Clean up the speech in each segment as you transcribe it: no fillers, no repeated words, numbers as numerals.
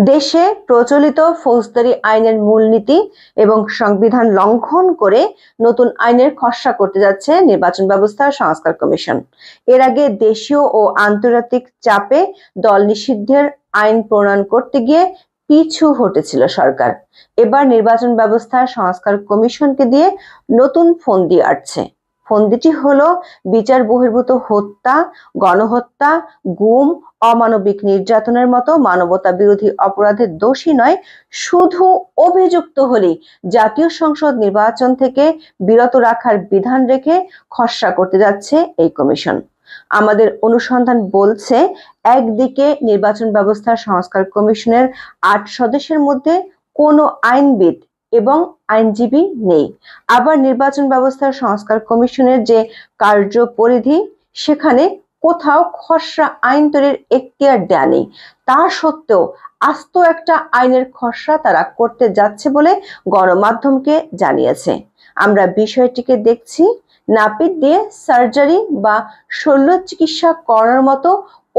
দেশে প্রচলিত ফৌজদারি আইনের মূলনীতি এবং সংবিধান লঙ্ঘন করে নতুন আইনের খসড়া করতে যাচ্ছে নির্বাচন ব্যবস্থা সংস্কার কমিশন। এর আগে দেশীয় ও আন্তর্জাতিক চাপে দল নিষিদ্ধের আইন প্রণয়ন করতে গিয়ে পিছু হটেছিল সরকার। এবার নির্বাচন ব্যবস্থা সংস্কার কমিশনকে দিয়ে নতুন ফন্দি আটছে। ফন্দিটি হলো বিচার বহির্ভূত হত্যা, গণহত্যা, গুম, অমানবিক নির্যাতনের মতো মানবতা বিরোধী অপরাধের দোষী নয়, শুধু অভিযুক্ত হলেই জাতীয় সংসদ নির্বাচন থেকে বিরত রাখার বিধান রেখে খসড়া করতে যাচ্ছে এই কমিশন। আমাদের অনুসন্ধান বলছে, একদিকে নির্বাচন ব্যবস্থা সংস্কার কমিশনের ৮ সদস্যের মধ্যে কোনো আইনবিদ এবং আইনজীবী নেই। আবার নির্বাচন ব্যবস্থার সংস্কার কমিশনের যে কার্যপরিধি, সেখানে কোথাও খসড়া আইন তৈরির এখতিয়ার দেয়া নেই। তা সত্ত্বেও আস্ত একটা আইনের খসড়া তারা করতে যাচ্ছে বলে গণমাধ্যমকে জানিয়েছে। আমরা বিষয়টিকে দেখছি নাপিত দিয়ে সার্জারি বা শল্য চিকিৎসা করার মতো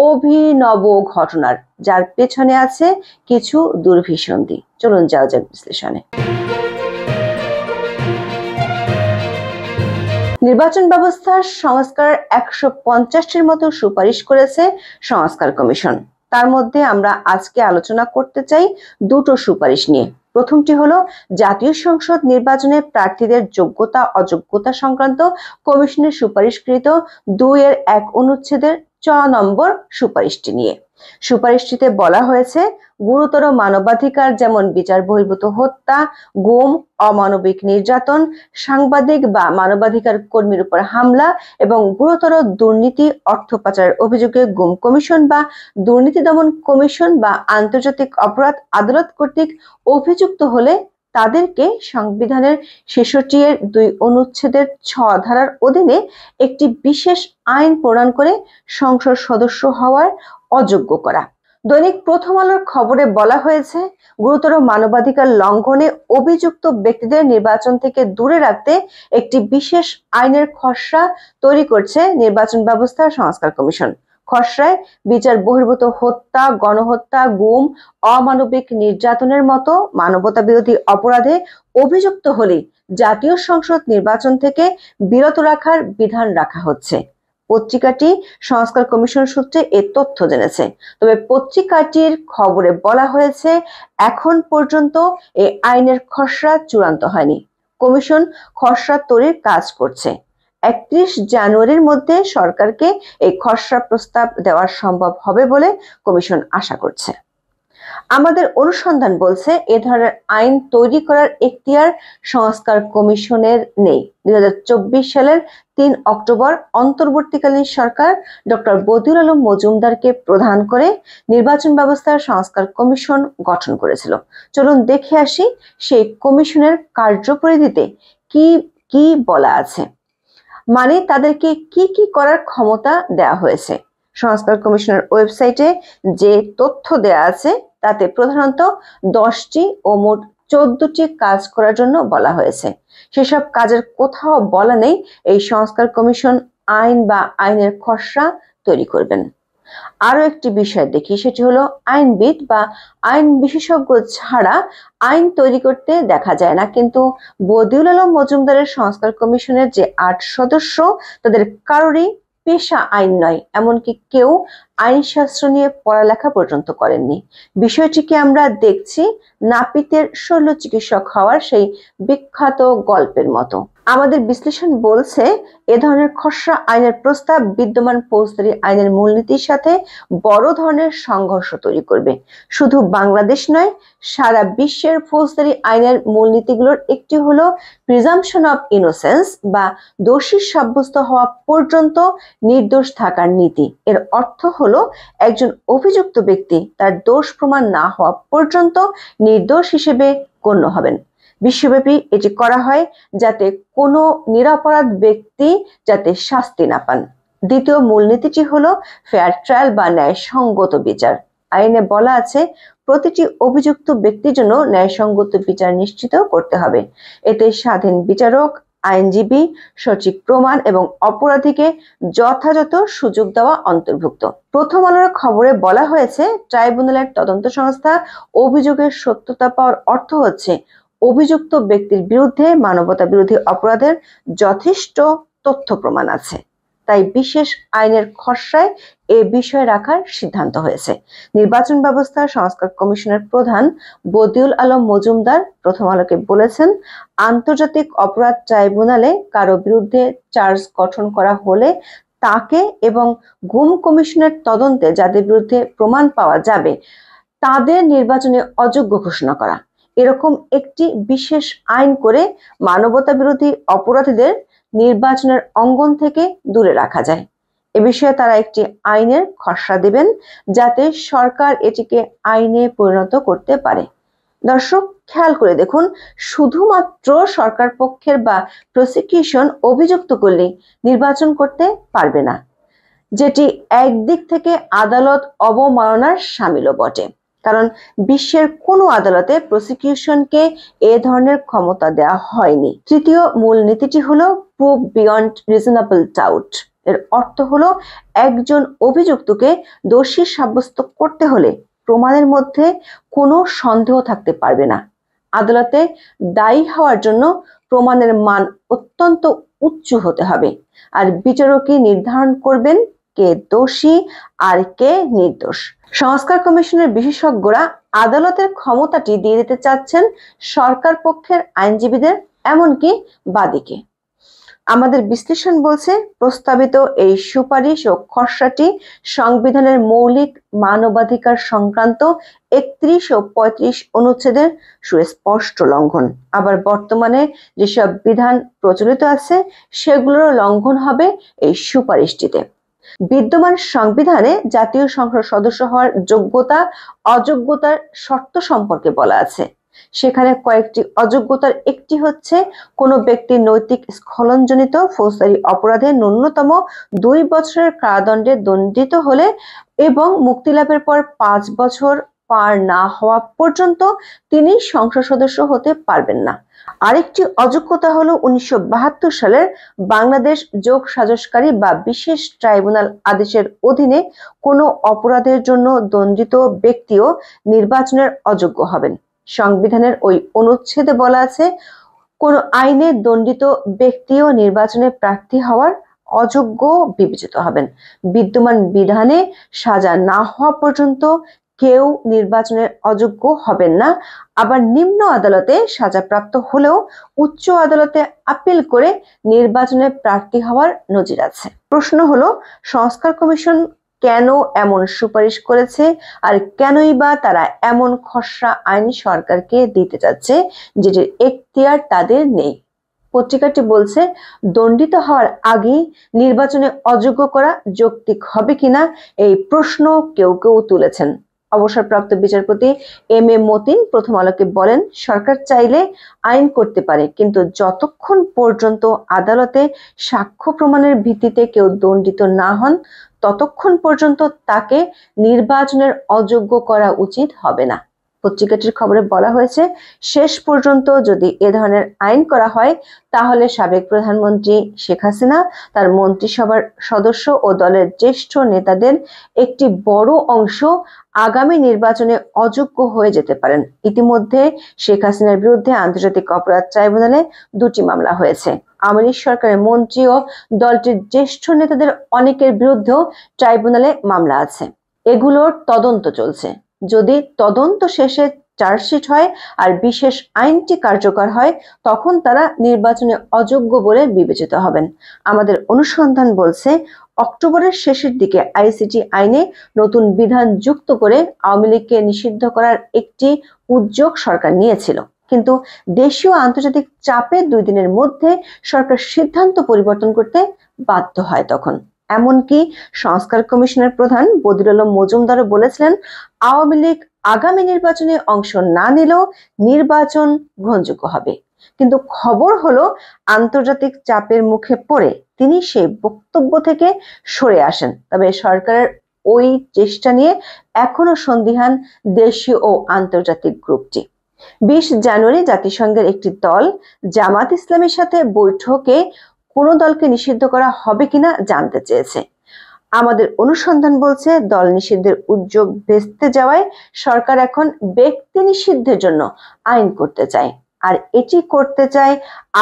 অভিনব ঘটনার, যার পেছনে আছে কিছু দুর্ভিসন্ধি। চলুন যাওয়া যাক বিশ্লেষণে। নির্বাচন ব্যবস্থার সংস্কার ১৫০টির মতো সুপারিশ করেছে সংস্কার কমিশন। তার মধ্যে আমরা আজকে আলোচনা করতে চাই দুটো সুপারিশ নিয়ে। প্রথমটি হলো জাতীয় সংসদ নির্বাচনে প্রার্থীদের যোগ্যতা অযোগ্যতা সংক্রান্ত কমিশনের সুপারিশকৃত ২-১ অনুচ্ছেদের ৬ নম্বর সুপারিশটি নিয়ে। সুপারিশটিতে বলা হয়েছে, গুরুতর মানবাধিকার যেমন বিচার বহির্ভূত হত্যা, গুম, অমানবিক নির্যাতন, সাংবাদিক বা মানবাধিকার কর্মীর উপর হামলা এবং গুরুতর দুর্নীতি, অর্থ পাচারের অভিযোগে গুম কমিশন বা দুর্নীতি দমন কমিশন বা আন্তর্জাতিক অপরাধ আদালত কর্তৃক অভিযুক্ত হলে তাদেরকে সংবিধানের ৬৬-২ অনুচ্ছেদের ৬ ধারার অধীনে একটি বিশেষ আইন প্রণয়ন করে সংসদ সদস্য হওয়ার অযোগ্য করা। দৈনিক প্রথম আলোর খবরে বলা হয়েছে, গুরুতর মানবাধিকার লঙ্ঘনে অভিযুক্ত ব্যক্তিদের নির্বাচন থেকে দূরে রাখতে একটি বিশেষ আইনের খসড়া তৈরি করছে নির্বাচন ব্যবস্থা সংস্কার কমিশন। খসড়ায় বিচার বহির্ভূত হত্যা, গণহত্যা, গুম, অমানবিক নির্যাতনের মতো মানবতা বিরোধী অপরাধে অভিযুক্ত হলে জাতীয় সংসদ নির্বাচন থেকে বিরত রাখার বিধান রাখা হচ্ছে। পত্রিকাটি সংস্কার কমিশন সূত্রে এ তথ্য জেনেছে। তবে পত্রিকাটির খবরে বলা হয়েছে, এখন পর্যন্ত এই আইনের খসড়া চূড়ান্ত হয়নি। কমিশন খসড়া তৈরির কাজ করছে। ৩১ জানুয়ারির মধ্যে সরকারকে এই খসড়া প্রস্তাব দেওয়া সম্ভব হবে বলে কমিশন আশা করছে। আমাদের অনুসন্ধান বলছে, এ ধরনের আইন তৈরি করার এখতিয়ার সংস্কার কমিশনের নেই। ২০২৪ সালের ৩ অক্টোবর অন্তর্বর্তীকালীন সরকার ডক্টর বদিউল আলম মজুমদারকে প্রধান করে নির্বাচন ব্যবস্থার সংস্কার কমিশন গঠন করেছিল। চলুন দেখে আসি সেই কমিশনের কার্যপরিধিতে কি কি বলা আছে, মানে তাদেরকে কি কি করার ক্ষমতা দেওয়া হয়েছে। সংস্কার কমিশনের ওয়েবসাইটে যে তথ্য দেওয়া আছে তাতে প্রধানত 10টি ও মোট 14টি কাজ করার জন্য বলা হয়েছে। সেসব কাজের কোথাও বলা নেই এই সংস্কার কমিশন আইন বা আইনের খসড়া তৈরি করবেন। আরো একটি বিষয় দেখি, সেটি হলো আইনবিদ বা আইন বিশেষজ্ঞ ছাড়া আইন তৈরি করতে দেখা যায় না। কিন্তু বদিউল আলম মজুমদারের সংস্কার কমিশনের যে 8 সদস্য, তাদের কারোরই পেশা আইন নয়, এমনকি কেউ আইনশাস্ত্র নিয়ে পড়ালেখা পর্যন্ত করেননি। বিষয়টিকে আমরা দেখছি নাপিতের শল্য চিকিৎসক হওয়ার সেই বিখ্যাত গল্পের মতো। আমাদের বিশ্লেষণ বলছে, এ ধরনের খসড়া আইনের প্রস্তাব বিদ্যমান ফৌজদারি আইনের মূলনীতির সাথে বড় ধরনের সংঘর্ষ তৈরি করবে। শুধু বাংলাদেশ নয়, সারা বিশ্বের ফৌজদারি আইনের মূলনীতিগুলোর একটি হলো প্রিজাম্পশন অফ ইনোসেন্স বা দোষী সাব্যস্ত হওয়া পর্যন্ত নির্দোষ থাকার নীতি। এর অর্থ হলো একজন অভিযুক্ত ব্যক্তি তার দোষ প্রমাণ না হওয়া পর্যন্ত নির্দোষ হিসেবে গণ্য হবেন। বিশ্বব্যাপী এটি করা হয় যাতে কোনো নিরপরাধ ব্যক্তি যাতে শাস্তি না পান। দ্বিতীয় মূলনীতিটি হলো ফেয়ার ট্রায়াল বা ন্যায়সঙ্গত বিচার। আইনে বলা আছে, প্রতিটি অভিযুক্ত ব্যক্তির জন্য ন্যায়সঙ্গত বিচার নিশ্চিত করতে হবে। এতে স্বাধীন বিচারক, আইনজীবী, সঠিক প্রমাণ এবং অপরাধীকে যথাযথ সুযোগ দেওয়া অন্তর্ভুক্ত। প্রথম আলোর খবরে বলা হয়েছে, ট্রাইব্যুনালের তদন্ত সংস্থা অভিযোগের সত্যতা পাওয়ার অর্থ হচ্ছে অভিযুক্ত ব্যক্তির বিরুদ্ধে মানবতা বিরোধী অপরাধের যথেষ্ট তথ্য প্রমাণ আছে। তাই বিশেষ আইনের খসড়ায় এ বিষয় রাখার সিদ্ধান্ত হয়েছে। নির্বাচন ব্যবস্থা সংস্কার কমিশনের প্রধান বদিউল আলম মজুমদার প্রথম আলোকে বলেছেন, আন্তর্জাতিক অপরাধ ট্রাইব্যুনালে কারো বিরুদ্ধে চার্জ গঠন করা হলে তাকে এবং গুম কমিশনের তদন্তে যাদের বিরুদ্ধে প্রমাণ পাওয়া যাবে তাদের নির্বাচনে অযোগ্য ঘোষণা করা, এরকম একটি বিশেষ আইন করে মানবতা বিরোধী অপরাধীদের নির্বাচনের অঙ্গন থেকে দূরে রাখা যায়। এ বিষয়ে তারা একটি আইনের খসড়া দেবেন যাতে সরকার এটিকে আইনে পরিণত করতে পারে। দর্শক, খেয়াল করে দেখুন, শুধুমাত্র সরকার পক্ষের বা প্রসিকিউশন অভিযুক্ত করলেই নির্বাচন করতে পারবে না, যেটি একদিক থেকে আদালত অবমাননার শামিলও বটে। কারণ বিশ্বের কোনো আদালতে প্রসিকিউশনকে এ ধরনের ক্ষমতা দেওয়া হয়নি। তৃতীয় মূল নীতিটি হলো প্রুভ বিয়ন্ড রিজনেবল ডাউট। এর অর্থ হলো একজন অভিযুক্তকে দোষী সাব্যস্ত করতে হলে প্রমাণের মধ্যে কোনো সন্দেহ থাকতে পারবে না। আদালতে দায়ী হওয়ার জন্য প্রমাণের মান অত্যন্ত উচ্চ হতে হবে, আর বিচারকই নির্ধারণ করবেন কে দোষী আর কে নির্দোষ। সংস্কার কমিশনের বিশেষজ্ঞরা আদালতের ক্ষমতাটি দিয়ে দিতে চাচ্ছেন সরকার পক্ষের আইনজীবীদের, এমনকি বাদীকে। আমাদের বিশ্লেষণ বলছে, প্রস্তাবিত এই সুপারিশ ও খসড়াটি সংবিধানের মৌলিক মানবাধিকার সংক্রান্ত 31 ও 35 অনুচ্ছেদের সুস্পষ্ট লঙ্ঘন। আবার বর্তমানে যেসব বিধান প্রচলিত আছে সেগুলোর লঙ্ঘন হবে এই সুপারিশটিতে। বিদ্যমান সংবিধানে জাতীয় সংসদ সদস্য হওয়ার যোগ্যতা অযোগ্যতার শর্ত সম্পর্কে বলা আছে। সেখানে কয়েকটি অযোগ্যতার একটি হচ্ছে, কোনো ব্যক্তি নৈতিক স্খলনজনিত ফৌজদারি অপরাধে ন্যূনতম 2 বছরের কারাদণ্ডে দণ্ডিত হলে এবং মুক্তিলাভের পর 5 বছর পার না হওয়া পর্যন্ত তিনি সংসদ সদস্য হতে পারবেন না। আরেকটি অযোগ্যতা হলো 1972 সালের বাংলাদেশ যোগ সাজসকারী বা বিশেষ ট্রাইব্যুনাল আদেশের অধীনে কোনো অপরাধের জন্য দণ্ডিত ব্যক্তিও নির্বাচনের অযোগ্য হবেন। সংবিধানের ওই অনুচ্ছেদে বলা আছে, কোন আইনে দণ্ডিত ব্যক্তিও নির্বাচনে প্রার্থী হওয়ার অযোগ্য বিবেচিত হবেন। বিদ্যমান বিধানে সাজা না হওয়া পর্যন্ত কেউ নির্বাচনের অযোগ্য হবেন না। আবার নিম্ন আদালতে সাজাপ্রাপ্ত হলেও উচ্চ আদালতে আপিল করে নির্বাচনে প্রার্থী হওয়ার নজির আছে। প্রশ্ন হলো, সংস্কার কমিশন কেন এমন সুপারিশ করেছে, আর কেনই বা তারা এমন খসড়া আইন সরকারকে দিতে চাচ্ছে যেটির এখতিয়ার তাদের নেই? পত্রিকাটি বলছে, দণ্ডিত হওয়ার আগেই নির্বাচনে অযোগ্য করা যৌক্তিক হবে কিনা এই প্রশ্ন কেউ কেউ তুলেছেন। অবসরপ্রাপ্ত বিচারপতি এম এ মতিন প্রথম আলোকে বলেন, সরকার চাইলে আইন করতে পারে, কিন্তু যতক্ষণ পর্যন্ত আদালতে সাক্ষ্য প্রমাণের ভিত্তিতে কেউ দণ্ডিত না হন ততক্ষণ পর্যন্ত তাকে নির্বাচনের অযোগ্য করা উচিত হবে না। পত্রিকাটির খবরে বলা হয়েছে, শেষ পর্যন্ত যদি এ ধরনের আইন করা হয় তাহলে সাবেক প্রধানমন্ত্রী শেখ হাসিনা, তার মন্ত্রিসভার সদস্য ও দলের জ্যেষ্ঠ নেতাদের একটি বড় অংশ আগামী নির্বাচনে অযোগ্য হয়ে যেতে পারেন। ইতিমধ্যে শেখ হাসিনার বিরুদ্ধে আন্তর্জাতিক অপরাধ ট্রাইব্যুনালে 2টি মামলা হয়েছে। আওয়ামী লীগ সরকারের মন্ত্রী ও দলটির জ্যেষ্ঠ নেতাদের অনেকের বিরুদ্ধেও ট্রাইব্যুনালে মামলা আছে। এগুলোর তদন্ত চলছে। যদি তদন্ত শেষে চার্জশিট হয় আর বিশেষ আইনটি কার্যকর হয় তখন তারা নির্বাচনে অযোগ্য বলে বিবেচিত হবেন। আমাদের অনুসন্ধান বলছে, অক্টোবরের শেষের দিকে আইসিটি আইনে নতুন বিধান যুক্ত করে আওয়ামী লীগকে নিষিদ্ধ করার একটি উদ্যোগ সরকার নিয়েছিল, কিন্তু দেশীয় আন্তর্জাতিক চাপে 2 দিনের মধ্যে সরকার সিদ্ধান্ত পরিবর্তন করতে বাধ্য হয়। তখন এমনকি সংস্কার কমিশনের প্রধান বদিউল আলম মজুমদারও বলেছিলেন, আওয়ামী লীগ আগামী নির্বাচনে অংশ না নিলেও নির্বাচন গ্রহণযোগ্য হবে। কিন্তু খবর হলো, আন্তর্জাতিক চাপের মুখে পড়ে তিনি সেই বক্তব্য থেকে সরে আসেন। তবে সরকারের ওই চেষ্টা নিয়ে এখনো সন্দিহান দেশীয় ও আন্তর্জাতিক গ্রুপটি। 20 জানুয়ারি জাতিসংঘের একটি দল জামাত ইসলামের সাথে বৈঠকে কোনো দলকে নিষিদ্ধ করা হবে কিনা জানতে চেয়েছে। আমাদের অনুসন্ধান বলছে দল নিষিদ্ধের উদ্যোগ ভেস্তে যাওয়ায় সরকার এখন ব্যক্তি নিষিদ্ধের জন্য আইন করতে চায়, আর এটি করতে চায়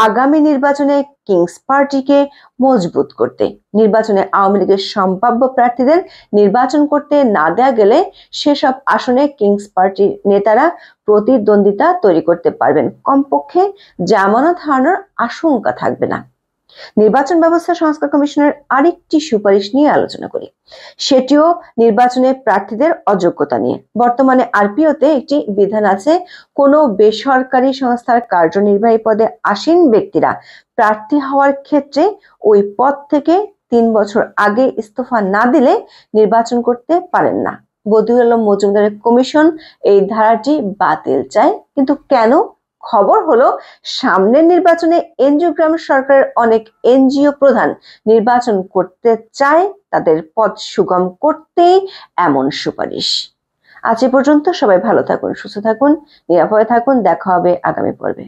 আগামী নির্বাচনে কিংস পার্টিকে মজবুত করতে। নির্বাচনে আওয়ামী লীগের সম্ভাব্য প্রার্থীদের নির্বাচন করতে না দেয়া গেলে সেসব আসনে কিংস পার্টির নেতারা প্রতিদ্বন্দ্বিতা তৈরি করতে পারবেন, কমপক্ষে জামানত হারানোর আশঙ্কা থাকবে না। নির্বাচন ব্যবস্থা সংস্কার কমিশনের আরেকটি সুপারিশ নিয়ে আলোচনা করি, সেটিও নির্বাচনে প্রার্থীদের অযোগ্যতা নিয়ে। বর্তমানে আরপিওতে একটি বিধান আছে, কোনো বেসরকারি সংস্থার কার্যনির্বাহী পদে আসীন ব্যক্তিরা প্রার্থী হওয়ার ক্ষেত্রে ওই পদ থেকে 3 বছর আগে ইস্তফা না দিলে নির্বাচন করতে পারেন না। বদিউল আলম মজুমদারের কমিশন এই ধারাটি বাতিল চায়, কিন্তু কেন? খবর হলো, সামনের নির্বাচনে এনজিওগ্রাম সরকারের অনেক এনজিও প্রধান নির্বাচন করতে চায়, তাদের পথ সুগম করতেই এমন সুপারিশ। আজ এ পর্যন্ত। সবাই ভালো থাকুন, সুস্থ থাকুন, নিরাপদে থাকুন। দেখা হবে আগামী পর্বে।